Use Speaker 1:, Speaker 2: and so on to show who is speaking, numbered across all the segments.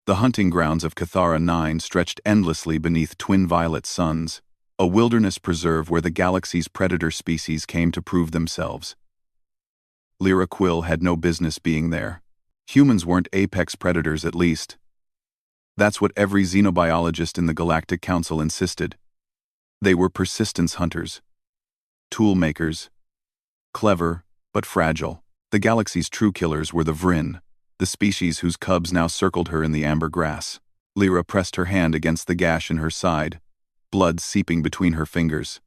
Speaker 1: The hunting grounds of Cathara 9 stretched endlessly beneath twin violet suns, a wilderness preserve where the galaxy's predator species came to prove themselves. Lyra Quill had no business being there. Humans weren't apex predators, at least. That's what every xenobiologist in the Galactic Council insisted. They were persistence hunters. Tool makers. Clever, but fragile. The galaxy's true killers were the Vryn, the species whose cubs now circled her in the amber grass. Lyra pressed her hand against the gash in her side, blood seeping between her fingers.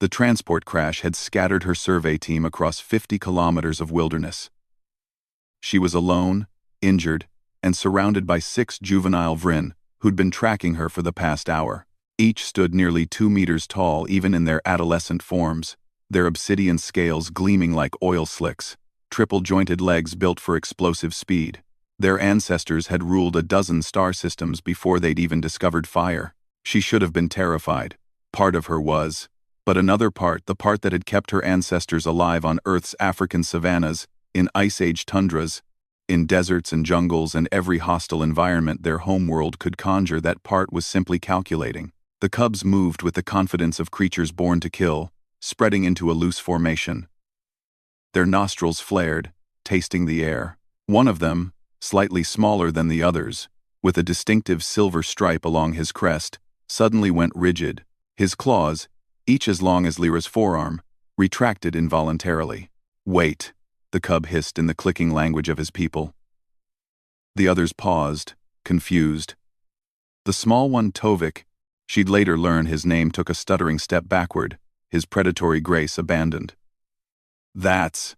Speaker 1: The transport crash had scattered her survey team across 50 kilometers of wilderness. She was alone, injured, and surrounded by 6 juvenile Vryn who'd been tracking her for the past hour. Each stood nearly 2 meters tall even in their adolescent forms, their obsidian scales gleaming like oil slicks, triple-jointed legs built for explosive speed. Their ancestors had ruled a dozen star systems before they'd even discovered fire. She should have been terrified. Part of her was. But another part, the part that had kept her ancestors alive on Earth's African savannas, in Ice Age tundras, in deserts and jungles and every hostile environment their homeworld could conjure, that part was simply calculating. The cubs moved with the confidence of creatures born to kill, spreading into a loose formation. Their nostrils flared, tasting the air. One of them, slightly smaller than the others, with a distinctive silver stripe along his crest, suddenly went rigid. His claws, each as long as Lyra's forearm, retracted involuntarily. "Wait," the cub hissed in the clicking language of his people. The others paused, confused. The small one, Tovik, she'd later learn his name, took a stuttering step backward, his predatory grace abandoned. That's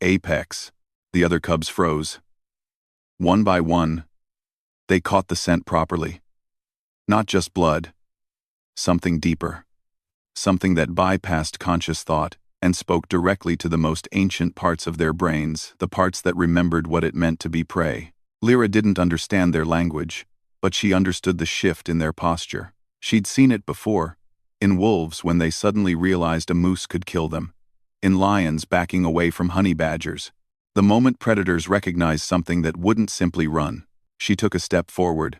Speaker 1: Apex." The other cubs froze. One by one, they caught the scent properly. Not just blood. Something deeper. Something that bypassed conscious thought and spoke directly to the most ancient parts of their brains, the parts that remembered what it meant to be prey. Lyra didn't understand their language, but she understood the shift in their posture. She'd seen it before, in wolves when they suddenly realized a moose could kill them, in lions backing away from honey badgers. The moment predators recognized something that wouldn't simply run, she took a step forward.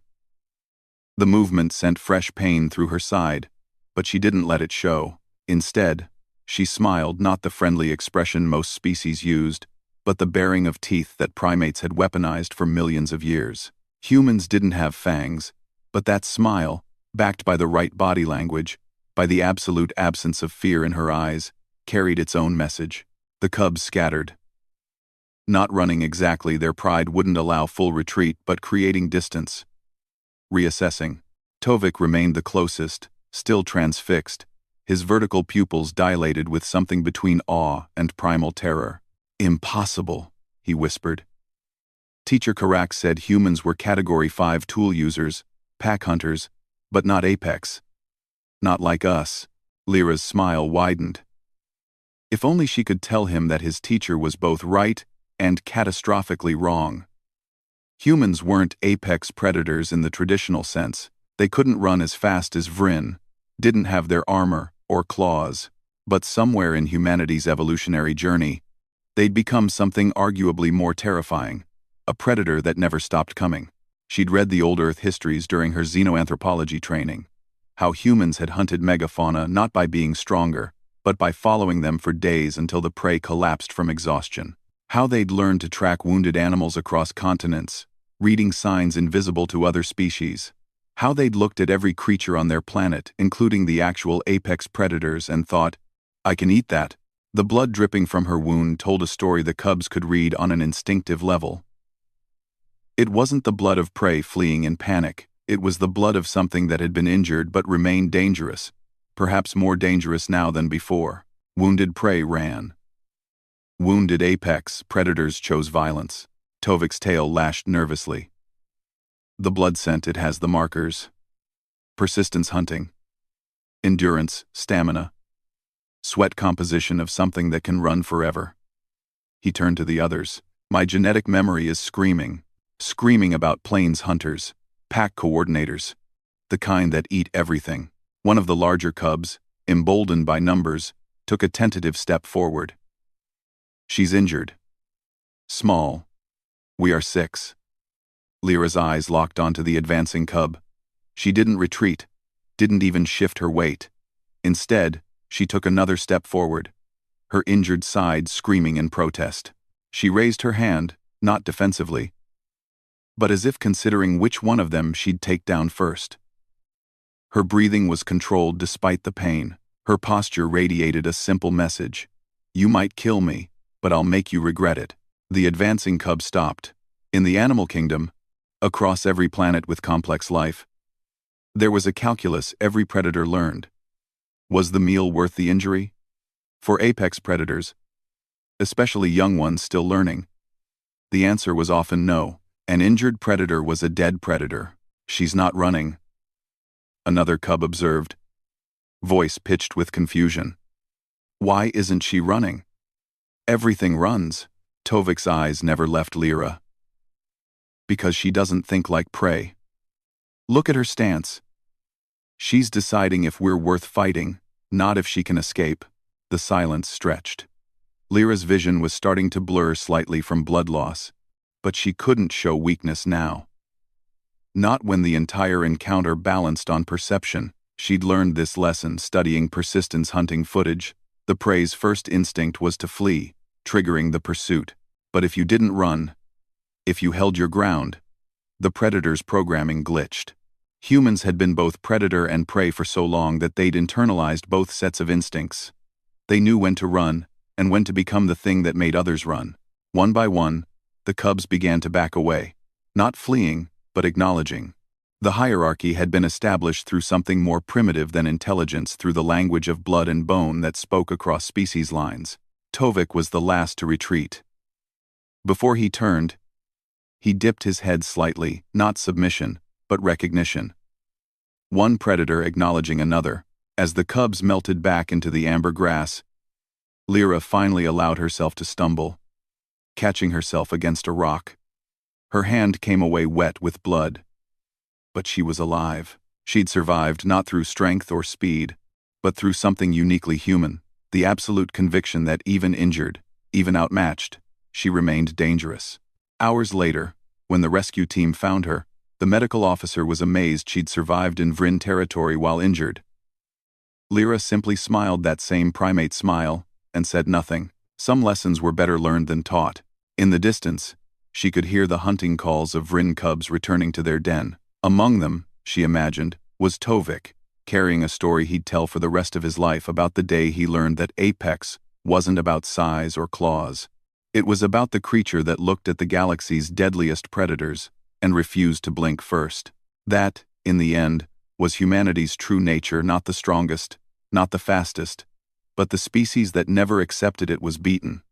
Speaker 1: The movement sent fresh pain through her side, but she didn't let it show. Instead, she smiled, not the friendly expression most species used, but the baring of teeth that primates had weaponized for millions of years. Humans didn't have fangs, but that smile, backed by the right body language, by the absolute absence of fear in her eyes, carried its own message. The cubs scattered. Not running exactly, their pride wouldn't allow full retreat, but creating distance. Reassessing. Tovik remained the closest, still transfixed, his vertical pupils dilated with something between awe and primal terror. "Impossible," he whispered. Teacher Karak said humans were Category 5 tool users, pack hunters, but not apex. Not like us. Lyra's smile widened. If only she could tell him that his teacher was both right and catastrophically wrong. Humans weren't apex predators in the traditional sense. They couldn't run as fast as Vryn, didn't have their armor or claws, but somewhere in humanity's evolutionary journey, they'd become something arguably more terrifying, a predator that never stopped coming. She'd read the old Earth histories during her xenoanthropology training, how humans had hunted megafauna not by being stronger, but by following them for days until the prey collapsed from exhaustion. How they'd learned to track wounded animals across continents, reading signs invisible to other species. How they'd looked at every creature on their planet, including the actual apex predators, and thought, "I can eat that." The blood dripping from her wound told a story the cubs could read on an instinctive level. It wasn't the blood of prey fleeing in panic. It was the blood of something that had been injured but remained dangerous, perhaps more dangerous now than before. Wounded prey ran. Wounded apex predators chose violence. Tovik's tail lashed nervously. The blood scent, it has the markers. Persistence hunting. Endurance, stamina. Sweat composition of something that can run forever. He turned to the others. "My genetic memory is screaming about plains hunters, pack coordinators, the kind that eat everything." One of the larger cubs, emboldened by numbers, took a tentative step forward. "She's injured. Small. We are 6. Lyra's eyes locked onto the advancing cub. She didn't retreat, didn't even shift her weight. Instead, she took another step forward, her injured side screaming in protest. She raised her hand, not defensively, but as if considering which one of them she'd take down first. Her breathing was controlled despite the pain. Her posture radiated a simple message. You might kill me, but I'll make you regret it. The advancing cub stopped. In the animal kingdom, across every planet with complex life, there was a calculus every predator learned. Was the meal worth the injury? For apex predators, especially young ones still learning, the answer was often no. An injured predator was a dead predator. She's not running, another cub observed, voice pitched with confusion. Why isn't she running? Everything runs. Tovik's eyes never left Lyra. Because she doesn't think like prey. Look at her stance. She's deciding if we're worth fighting, not if she can escape. The silence stretched. Lyra's vision was starting to blur slightly from blood loss, but she couldn't show weakness now. Not when the entire encounter balanced on perception. She'd learned this lesson studying persistence hunting footage. The prey's first instinct was to flee, triggering the pursuit. But if you didn't run, if you held your ground, the predator's programming glitched. Humans had been both predator and prey for so long that they'd internalized both sets of instincts. They knew when to run, and when to become the thing that made others run. One by one, the cubs began to back away, not fleeing, but acknowledging. The hierarchy had been established through something more primitive than intelligence, through the language of blood and bone that spoke across species lines. Tovik was the last to retreat. Before he turned, he dipped his head slightly, not submission, but recognition. One predator acknowledging another. As the cubs melted back into the amber grass, Lyra finally allowed herself to stumble, catching herself against a rock. Her hand came away wet with blood. But she was alive. She'd survived not through strength or speed, but through something uniquely human, the absolute conviction that even injured, even outmatched, she remained dangerous. Hours later, when the rescue team found her, the medical officer was amazed she'd survived in Vryn territory while injured. Lyra simply smiled that same primate smile and said nothing. Some lessons were better learned than taught. In the distance, she could hear the hunting calls of Vryn cubs returning to their den. Among them, she imagined, was Tovik, carrying a story he'd tell for the rest of his life about the day he learned that apex wasn't about size or claws. It was about the creature that looked at the galaxy's deadliest predators and refused to blink first. That, in the end, was humanity's true nature, not the strongest, not the fastest, but the species that never accepted it was beaten.